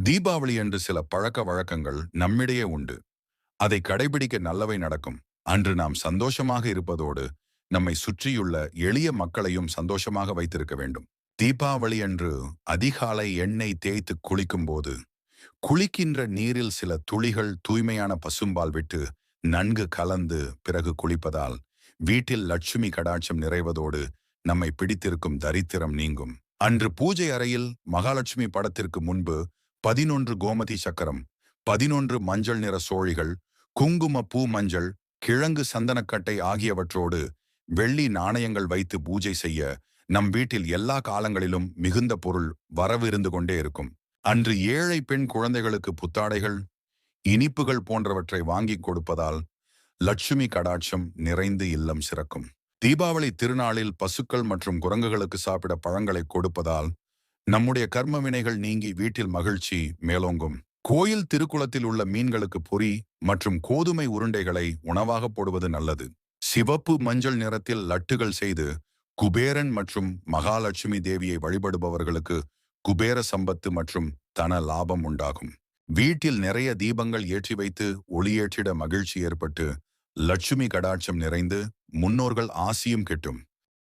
தீபாவளி என்று சில பழக்க வழக்கங்கள் நம்மிடையே உண்டு. அதை கடைபிடிக்க நல்லவை நடக்கும். அன்று நாம் சந்தோஷமாக இருப்பதோடு நம்மை சுற்றியுள்ள எளிய மக்களையும் சந்தோஷமாக வைத்திருக்க வேண்டும். தீபாவளி அன்று அதிகாலை எண்ணெய் தேய்த்து குளிக்கும் போது குளிக்கின்ற நீரில் சில துளிகள் தூய்மையான பசும்பால் விட்டு நன்கு கலந்து பிறகு குளிப்பதால் வீட்டில் லட்சுமி கடாட்சம் நிறைவதோடு நம்மை பிடித்திருக்கும் தரித்திரம் நீங்கும். அன்று பூஜை அறையில் மகாலட்சுமி படத்திற்கு முன்பு 11 கோமதி சக்கரம், 11 மஞ்சள் நிற சோழிகள், குங்கும பூ மஞ்சள், கிழங்கு சந்தனக்கட்டை ஆகியவற்றோடு வெள்ளி நாணயங்கள் வைத்து பூஜை செய்ய நம் வீட்டில் எல்லா காலங்களிலும் மிகுந்த பொருள் வரவிருந்து கொண்டே இருக்கும். அன்று ஏழை பெண் குழந்தைகளுக்கு புத்தாடைகள், இனிப்புகள் போன்றவற்றை வாங்கி கொடுப்பதால் லட்சுமி கடாட்சம் நிறைந்து இல்லம் சிறக்கும். தீபாவளி திருநாளில் பசுக்கள் மற்றும் குரங்குகளுக்கு சாப்பிட பழங்களை கொடுப்பதால் நம்முடைய கர்ம வினைகள் நீங்கி வீட்டில் மகிழ்ச்சி மேலோங்கும். கோயில் திருக்குளத்தில் உள்ள மீன்களுக்கு பொரி மற்றும் கோதுமை உருண்டைகளை உணவாக போடுவது நல்லது. சிவப்பு மஞ்சள் நிறத்தில் லட்டுகள் செய்து குபேரன் மற்றும் மகாலட்சுமி தேவியை வழிபடுபவர்களுக்கு குபேர சம்பத்து மற்றும் தன லாபம் உண்டாகும். வீட்டில் நிறைய தீபங்கள் ஏற்றி வைத்து ஒளியேற்றிட மகிழ்ச்சி ஏற்பட்டு லட்சுமி கடாட்சம் நிறைந்து முன்னோர்கள் ஆசியும் கிட்டும்.